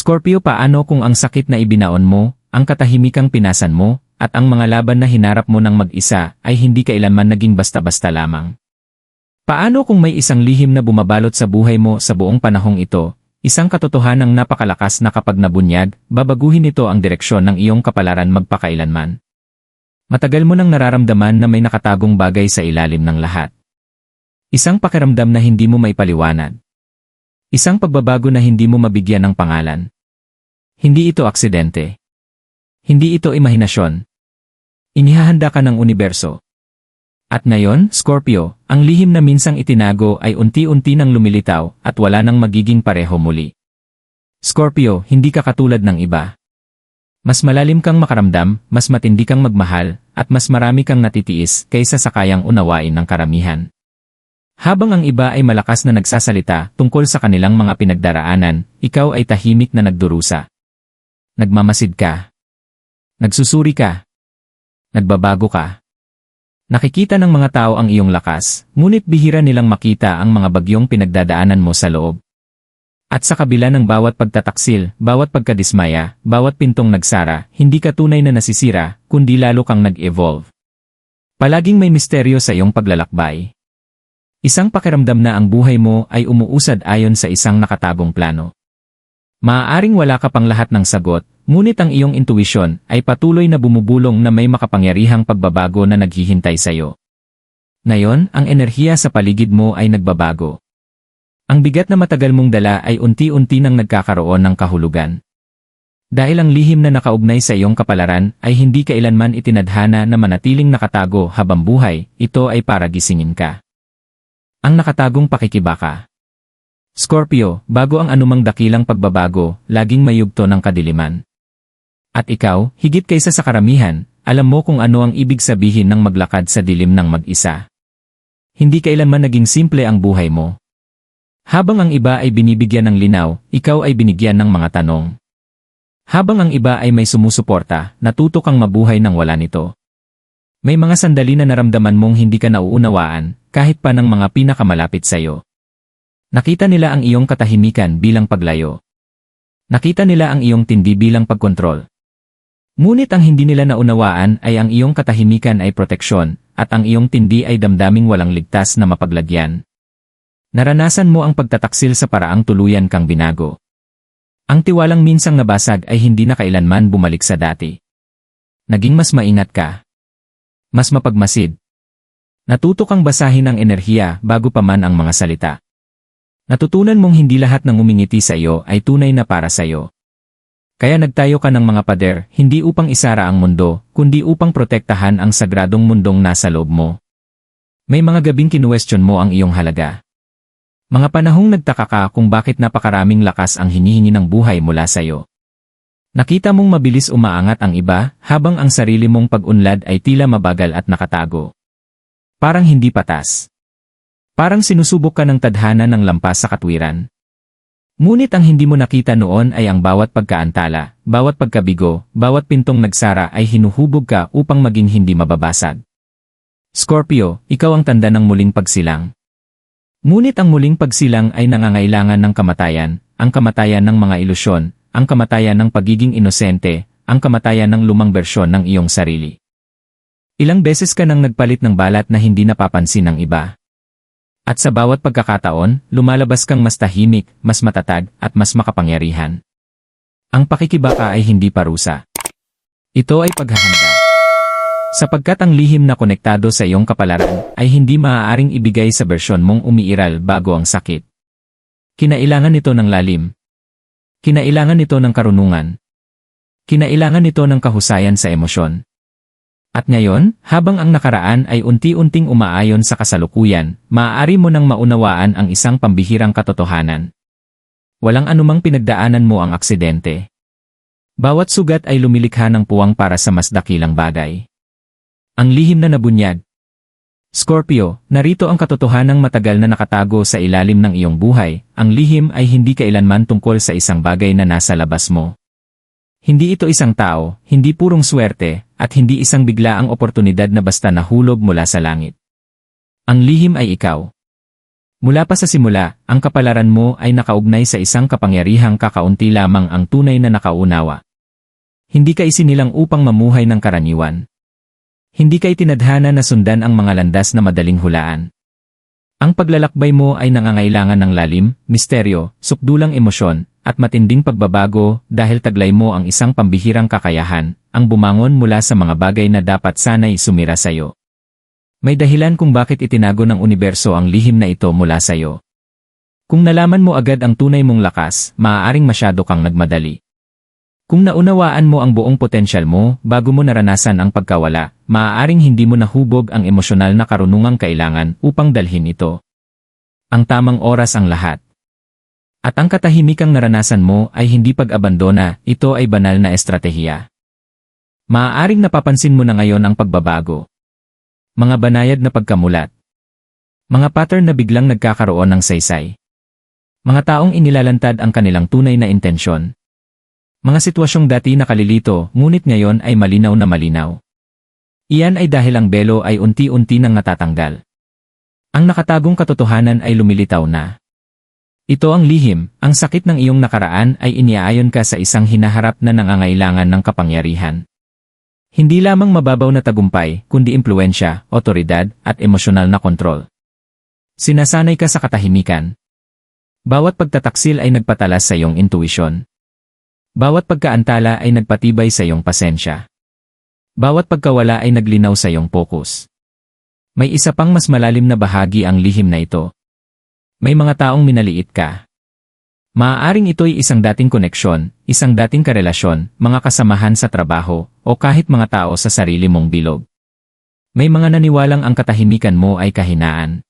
Scorpio, paano kung ang sakit na ibinaon mo, ang katahimikang pinasan mo, at ang mga laban na hinarap mo ng mag-isa ay hindi kailanman naging basta-basta lamang? Paano kung may isang lihim na bumabalot sa buhay mo sa buong panahong ito, isang katotohanang napakalakas na kapag nabunyag, babaguhin ito ang direksyon ng iyong kapalaran magpakailanman? Matagal mo nang nararamdaman na may nakatagong bagay sa ilalim ng lahat. Isang pakiramdam na hindi mo maipaliwanag. Isang pagbabago na hindi mo mabigyan ng pangalan. Hindi ito aksidente. Hindi ito imahinasyon. Inihahanda ka ng universo. At ngayon, Scorpio, ang lihim na minsang itinago ay unti-unti nang lumilitaw at wala nang magiging pareho muli. Scorpio, hindi ka katulad ng iba. Mas malalim kang makaramdam, mas matindi kang magmahal, at mas marami kang natitiis kaysa sa kayang unawain ng karamihan. Habang ang iba ay malakas na nagsasalita tungkol sa kanilang mga pinagdaraanan, ikaw ay tahimik na nagdurusa. Nagmamasid ka. Nagsusuri ka. Nagbabago ka. Nakikita ng mga tao ang iyong lakas, ngunit bihira nilang makita ang mga bagyong pinagdadaanan mo sa loob. At sa kabila ng bawat pagtataksil, bawat pagkadismaya, bawat pintong nagsara, hindi ka tunay na nasisira, kundi lalo kang nag-evolve. Palaging may misteryo sa iyong paglalakbay. Isang pakiramdam na ang buhay mo ay umuusad ayon sa isang nakatagong plano. Maaaring wala ka pang lahat ng sagot, ngunit ang iyong intuisyon ay patuloy na bumubulong na may makapangyarihang pagbabago na naghihintay sa iyo. Ngayon, ang enerhiya sa paligid mo ay nagbabago. Ang bigat na matagal mong dala ay unti-unti nang nagkakaroon ng kahulugan. Dahil ang lihim na nakaugnay sa iyong kapalaran ay hindi kailanman itinadhana na manatiling nakatago habang buhay, ito ay para gisingin ka. Ang nakatagong pakikibaka. Scorpio, bago ang anumang dakilang pagbabago, laging may yugto ng kadiliman. At ikaw, higit kaysa sa karamihan, alam mo kung ano ang ibig sabihin ng maglakad sa dilim ng mag-isa. Hindi kailanman naging simple ang buhay mo. Habang ang iba ay binibigyan ng linaw, ikaw ay binigyan ng mga tanong. Habang ang iba ay may sumusuporta, natuto kang mabuhay nang wala nito. May mga sandali na naramdaman mong hindi ka nauunawaan, kahit pa ng mga pinakamalapit sa iyo. Nakita nila ang iyong katahimikan bilang paglayo. Nakita nila ang iyong tindi bilang pagkontrol. Ngunit ang hindi nila naunawaan ay ang iyong katahimikan ay proteksyon, at ang iyong tindi ay damdaming walang ligtas na mapaglagyan. Naranasan mo ang pagtataksil sa paraang tuluyan kang binago. Ang tiwalang minsang nabasag ay hindi na kailanman bumalik sa dati. Naging mas maingat ka. Mas mapagmasid. Natuto kang basahin ang enerhiya bago pa man ang mga salita. Natutunan mong hindi lahat ng umingiti sa iyo ay tunay na para sa iyo. Kaya nagtayo ka ng mga pader, hindi upang isara ang mundo, kundi upang protektahan ang sagradong mundong nasa loob mo. May mga gabing kinuwestiyon mo ang iyong halaga. Mga panahong nagtaka ka kung bakit napakaraming lakas ang hinihingi ng buhay mula sa iyo. Nakita mong mabilis umaangat ang iba, habang ang sarili mong pag-unlad ay tila mabagal at nakatago. Parang hindi patas. Parang sinusubok ka ng tadhana ng lampas sa katwiran. Ngunit ang hindi mo nakita noon ay ang bawat pagkaantala, bawat pagkabigo, bawat pintong nagsara ay hinuhubog ka upang maging hindi mababasag. Scorpio, ikaw ang tanda ng muling pagsilang. Ngunit ang muling pagsilang ay nangangailangan ng kamatayan, ang kamatayan ng mga ilusyon, ang kamatayan ng pagiging inosente, ang kamatayan ng lumang bersyon ng iyong sarili. Ilang beses ka nang nagpalit ng balat na hindi napapansin ng iba. At sa bawat pagkakataon, lumalabas kang mas tahimik, mas matatag, at mas makapangyarihan. Ang pakikibaka ay hindi parusa. Ito ay paghahanda. Sapagkat ang lihim na konektado sa iyong kapalaran ay hindi maaaring ibigay sa bersyon mong umiiral bago ang sakit. Kinailangan nito ng lalim. Kinailangan nito ng karunungan. Kinailangan nito ng kahusayan sa emosyon. At ngayon, habang ang nakaraan ay unti-unting umaayon sa kasalukuyan, maaari mo nang maunawaan ang isang pambihirang katotohanan. Walang anumang pinagdaanan mo ang aksidente. Bawat sugat ay lumilikha ng puwang para sa mas dakilang bagay. Ang lihim na nabunyag. Scorpio, narito ang katotohanang matagal na nakatago sa ilalim ng iyong buhay. Ang lihim ay hindi kailanman tungkol sa isang bagay na nasa labas mo. Hindi ito isang tao, hindi purong swerte, at hindi isang biglaang oportunidad na basta nahulog mula sa langit. Ang lihim ay ikaw. Mula pa sa simula, ang kapalaran mo ay nakaugnay sa isang kapangyarihang kakaunti lamang ang tunay na nakaunawa. Hindi ka isinilang upang mamuhay ng karaniwan. Hindi ka itinadhana na sundan ang mga landas na madaling hulaan. Ang paglalakbay mo ay nangangailangan ng lalim, misteryo, sukdulang emosyon, at matinding pagbabago dahil taglay mo ang isang pambihirang kakayahan, ang bumangon mula sa mga bagay na dapat sana'y sumira sa'yo. May dahilan kung bakit itinago ng universo ang lihim na ito mula sa'yo. Kung nalaman mo agad ang tunay mong lakas, maaaring masyado kang nagmadali. Kung naunawaan mo ang buong potensyal mo bago mo naranasan ang pagkawala, maaaring hindi mo nahubog ang emosyonal na karunungang kailangan upang dalhin ito. Ang tamang oras ang lahat. At ang katahimikang naranasan mo ay hindi pag-abandona, ito ay banal na estratehiya. Maaaring napapansin mo na ngayon ang pagbabago. Mga banayad na pagkamulat. Mga pattern na biglang nagkakaroon ng saysay. Mga taong inilalantad ang kanilang tunay na intensyon. Mga sitwasyong dati nakalilito, ngunit ngayon ay malinaw na malinaw. Iyan ay dahil ang belo ay unti-unti nang natatanggal. Ang nakatagong katotohanan ay lumilitaw na. Ito ang lihim, ang sakit ng iyong nakaraan ay iniaayon ka sa isang hinaharap na nangangailangan ng kapangyarihan. Hindi lamang mababaw na tagumpay, kundi impluwensya, otoridad, at emosyonal na kontrol. Sinasanay ka sa katahimikan. Bawat pagtataksil ay nagpatalas sa iyong intuisyon. Bawat pagkaantala ay nagpatibay sa iyong pasensya. Bawat pagkawala ay naglinaw sa iyong focus. May isa pang mas malalim na bahagi ang lihim na ito. May mga taong minaliit ka. Maaaring ito'y isang dating koneksyon, isang dating karelasyon, mga kasamahan sa trabaho, o kahit mga tao sa sarili mong bilog. May mga naniwalang ang katahimikan mo ay kahinaan.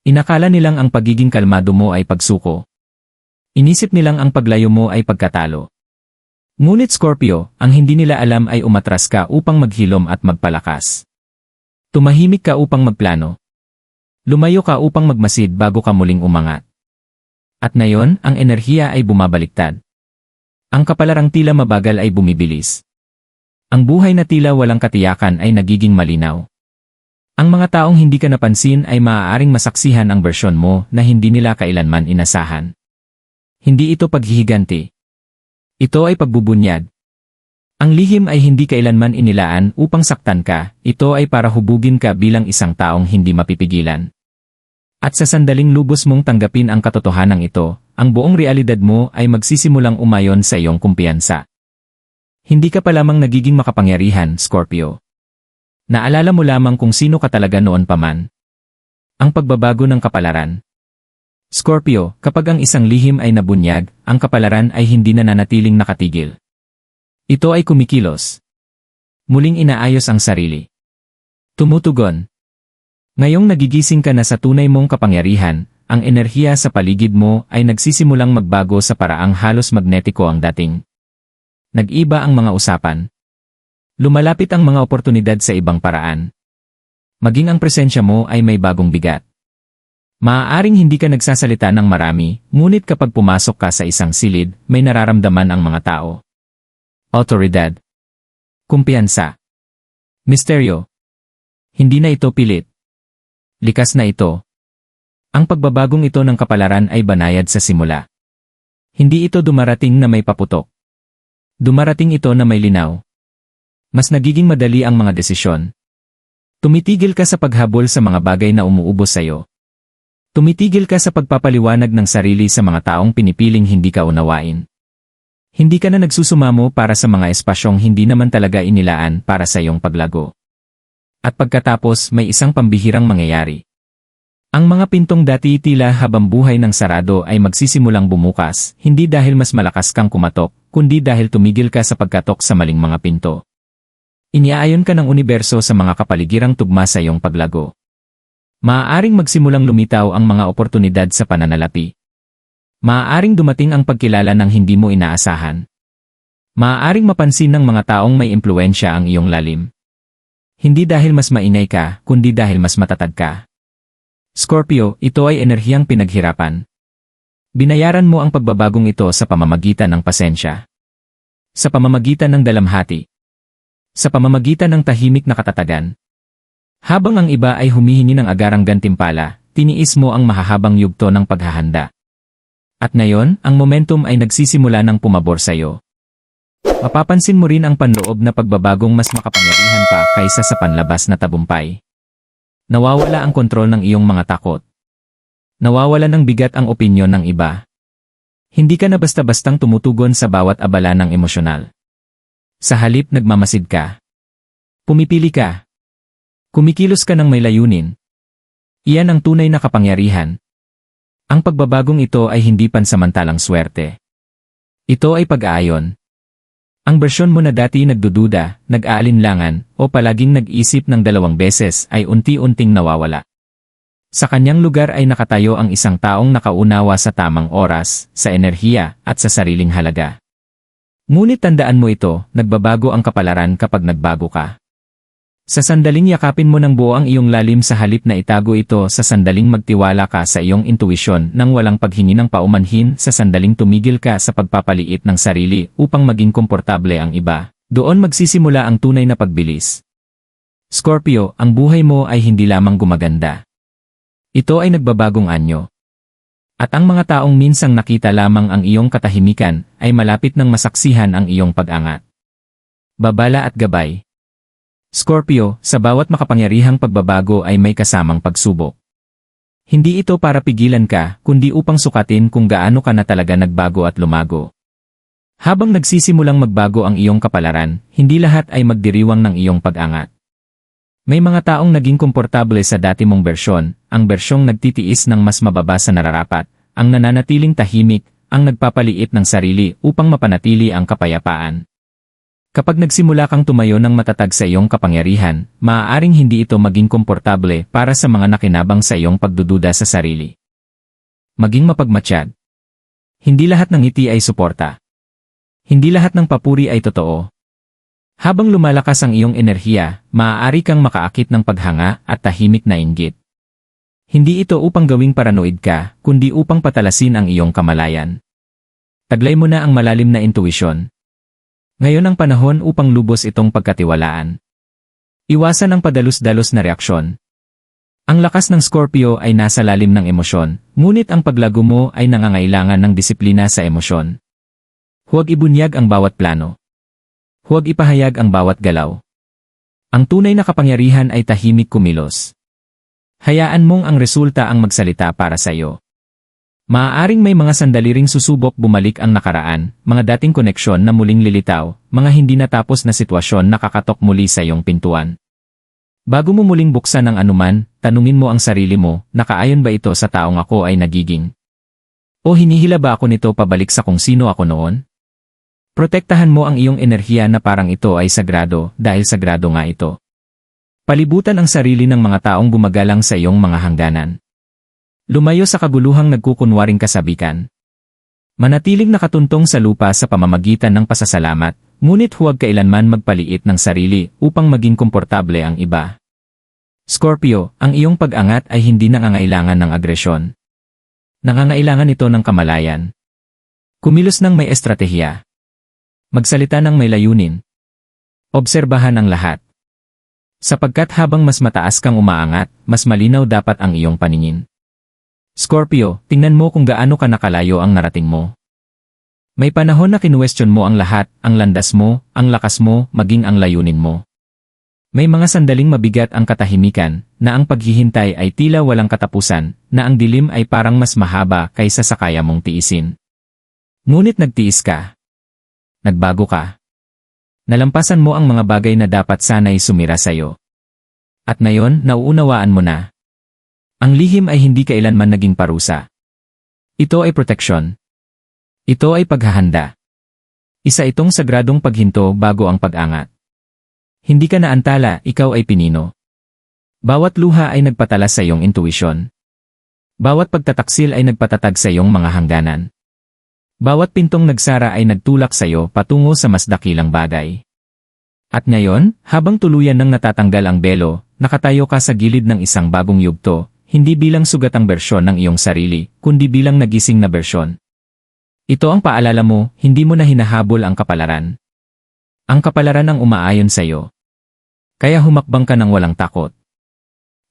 Inakala nilang ang pagiging kalmado mo ay pagsuko. Inisip nilang ang paglayo mo ay pagkatalo. Ngunit Scorpio, ang hindi nila alam ay umatras ka upang maghilom at magpalakas. Tumahimik ka upang magplano. Lumayo ka upang magmasid bago ka muling umangat. At ngayon, ang enerhiya ay bumabaliktad. Ang kapalarang tila mabagal ay bumibilis. Ang buhay na tila walang katiyakan ay nagiging malinaw. Ang mga taong hindi ka napansin ay maaaring masaksihan ang bersyon mo na hindi nila kailanman inasahan. Hindi ito paghihiganti. Ito ay pagbubunyad. Ang lihim ay hindi kailanman inilaan upang saktan ka, ito ay para hubugin ka bilang isang taong hindi mapipigilan. At sa sandaling lubos mong tanggapin ang katotohanan ito, ang buong realidad mo ay magsisimulang umayon sa iyong kumpiyansa. Hindi ka pa lamang nagiging makapangyarihan, Scorpio. Naalala mo lamang kung sino ka talaga noon pa man. Ang pagbabago ng kapalaran. Scorpio, kapag ang isang lihim ay nabunyag, ang kapalaran ay hindi na nanatiling nakatigil. Ito ay kumikilos. Muling inaayos ang sarili. Tumutugon. Ngayong nagigising ka na sa tunay mong kapangyarihan, ang enerhiya sa paligid mo ay nagsisimulang magbago sa paraang halos magnetiko ang dating. Nag-iba ang mga usapan. Lumalapit ang mga oportunidad sa ibang paraan. Maging ang presensya mo ay may bagong bigat. Maaaring hindi ka nagsasalita ng marami, ngunit kapag pumasok ka sa isang silid, may nararamdaman ang mga tao. Otoridad. Kumpiyansa. Misteryo. Hindi na ito pilit. Likas na ito. Ang pagbabagong ito ng kapalaran ay banayad sa simula. Hindi ito dumarating na may paputok. Dumarating ito na may linaw. Mas nagiging madali ang mga desisyon. Tumitigil ka sa paghabol sa mga bagay na umuubos sa iyo. Tumitigil ka sa pagpapaliwanag ng sarili sa mga taong pinipiling hindi ka unawain. Hindi ka na nagsusumamo para sa mga espasyong hindi naman talaga inilaan para sa iyong paglago. At pagkatapos may isang pambihirang mangyayari. Ang mga pintong dati tila habang buhay ng sarado ay magsisimulang bumukas, hindi dahil mas malakas kang kumatok, kundi dahil tumigil ka sa pagkatok sa maling mga pinto. Iniaayon ka ng universo sa mga kapaligirang tugma sa iyong paglago. Maaaring magsimulang lumitaw ang mga oportunidad sa pananalapi. Maaaring dumating ang pagkilala ng hindi mo inaasahan. Maaaring mapansin ng mga taong may impluwensya ang iyong lalim. Hindi dahil mas mainay ka, kundi dahil mas matatag ka. Scorpio, ito ay enerhiyang pinaghirapan. Binayaran mo ang pagbabagong ito sa pamamagitan ng pasensya. Sa pamamagitan ng dalamhati. Sa pamamagitan ng tahimik na katatagan. Habang ang iba ay humihingi ng agarang gantimpala, tiniis mo ang mahahabang yugto ng paghahanda. At ngayon, ang momentum ay nagsisimula ng pumabor sa'yo. Mapapansin mo rin ang panloob na pagbabagong mas makapangyarihan pa kaysa sa panlabas na tabumpay. Nawawala ang kontrol ng iyong mga takot. Nawawala ng bigat ang opinyon ng iba. Hindi ka na basta-bastang tumutugon sa bawat abala ng emosyonal. Sa halip nagmamasid ka. Pumipili ka. Kumikilos ka ng may layunin. Iyan ang tunay na kapangyarihan. Ang pagbabagong ito ay hindi pansamantalang swerte. Ito ay pag-aayon. Ang bersyon mo na dati nagdududa, nag-aalinlangan, o palaging nag-isip ng 2 beses ay unti-unting nawawala. Sa kanyang lugar ay nakatayo ang isang taong nakaunawa sa tamang oras, sa enerhiya, at sa sariling halaga. Ngunit tandaan mo ito, nagbabago ang kapalaran kapag nagbago ka. Sa sandaling yakapin mo ng buo ang iyong lalim sa halip na itago ito, sa sandaling magtiwala ka sa iyong intuisyon nang walang paghingi ng paumanhin, sa sandaling tumigil ka sa pagpapaliit ng sarili upang maging komportable ang iba, doon magsisimula ang tunay na pagbilis. Scorpio, ang buhay mo ay hindi lamang gumaganda. Ito ay nagbabagong anyo. At ang mga taong minsang nakita lamang ang iyong katahimikan ay malapit nang masaksihan ang iyong pag-angat. Babala at gabay. Scorpio, sa bawat makapangyarihang pagbabago ay may kasamang pagsubok. Hindi ito para pigilan ka, kundi upang sukatin kung gaano ka na talaga nagbago at lumago. Habang nagsisimulang magbago ang iyong kapalaran, hindi lahat ay magdiriwang ng iyong pag-angat. May mga taong naging komportable sa dati mong bersyon, ang bersyong nagtitiis ng mas mababa sa nararapat, ang nananatiling tahimik, ang nagpapaliit ng sarili upang mapanatili ang kapayapaan. Kapag nagsimula kang tumayo ng matatag sa iyong kapangyarihan, maaaring hindi ito maging komportable para sa mga nakinabang sa iyong pagdududa sa sarili. Maging mapagmatsyag. Hindi lahat ng ngiti ay suporta. Hindi lahat ng papuri ay totoo. Habang lumalakas ang iyong enerhiya, maaari kang makaakit ng paghanga at tahimik na inggit. Hindi ito upang gawing paranoid ka, kundi upang patalasin ang iyong kamalayan. Taglay mo na ang malalim na intuisyon. Ngayon ang panahon upang lubos itong pagkatiwalaan. Iwasan ang padalos-dalos na reaksyon. Ang lakas ng Scorpio ay nasa lalim ng emosyon, ngunit ang paglago mo ay nangangailangan ng disiplina sa emosyon. Huwag ibunyag ang bawat plano. Huwag ipahayag ang bawat galaw. Ang tunay na kapangyarihan ay tahimik kumilos. Hayaan mong ang resulta ang magsalita para sa iyo. Maaaring may mga sandali ring susubok bumalik ang nakaraan, mga dating koneksyon na muling lilitaw, mga hindi natapos na sitwasyon na kakatok muli sa iyong pintuan. Bago mo muling buksan ang anuman, tanungin mo ang sarili mo, nakaayon ba ito sa taong ako ay nagiging? O hinihila ba ako nito pabalik sa kung sino ako noon? Protektahan mo ang iyong enerhiya na parang ito ay sagrado, dahil sagrado nga ito. Palibutan ang sarili ng mga taong gumagalang sa iyong mga hangganan. Lumayo sa kaguluhang nagkukunwaring kasabikan. Manatiling nakatuntong sa lupa sa pamamagitan ng pasasalamat, ngunit huwag kailanman magpaliit ng sarili upang maging komportable ang iba. Scorpio, ang iyong pag-angat ay hindi nangangailangan ng agresyon. Nangangailangan ito ng kamalayan. Kumilos ng may estratehiya. Magsalita ng may layunin. Obserbahan ang lahat. Sapagkat habang mas mataas kang umaangat, mas malinaw dapat ang iyong paningin. Scorpio, tingnan mo kung gaano ka nakalayo ang narating mo. May panahon na kinuwestiyon mo ang lahat, ang landas mo, ang lakas mo, maging ang layunin mo. May mga sandaling mabigat ang katahimikan, na ang paghihintay ay tila walang katapusan, na ang dilim ay parang mas mahaba kaysa sa kaya mong tiisin. Ngunit nagtiis ka. Nagbago ka. Nalampasan mo ang mga bagay na dapat sana'y sumira sa'yo. At ngayon, nauunawaan mo na. Ang lihim ay hindi kailanman naging parusa. Ito ay proteksyon. Ito ay paghahanda. Isa itong sagradong paghinto bago ang pag-angat. Hindi ka naantala, ikaw ay pinino. Bawat luha ay nagpatalas sa iyong intuisyon. Bawat pagtataksil ay nagpatatag sa iyong mga hangganan. Bawat pintong nagsara ay nagtulak sa iyo patungo sa mas dakilang bagay. At ngayon, habang tuluyan nang natatanggal ang belo, nakatayo ka sa gilid ng isang bagong yugto, hindi bilang sugatang bersyon ng iyong sarili, kundi bilang nagising na bersyon. Ito ang paalala mo, hindi mo na hinahabol ang kapalaran. Ang kapalaran ang umaayon sa iyo. Kaya humakbang ka ng walang takot.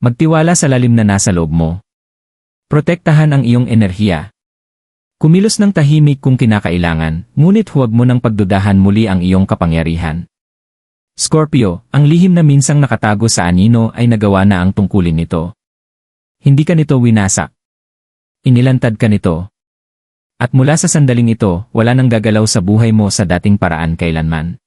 Magtiwala sa lalim na nasa loob mo. Protektahan ang iyong enerhiya. Kumilos ng tahimik kung kinakailangan, ngunit huwag mo nang pagdudahan muli ang iyong kapangyarihan. Scorpio, ang lihim na minsang nakatago sa anino ay nagawa na ang tungkulin nito. Hindi ka nito winasak. Inilantad ka nito. At mula sa sandaling ito, wala nang gagalaw sa buhay mo sa dating paraan kailanman.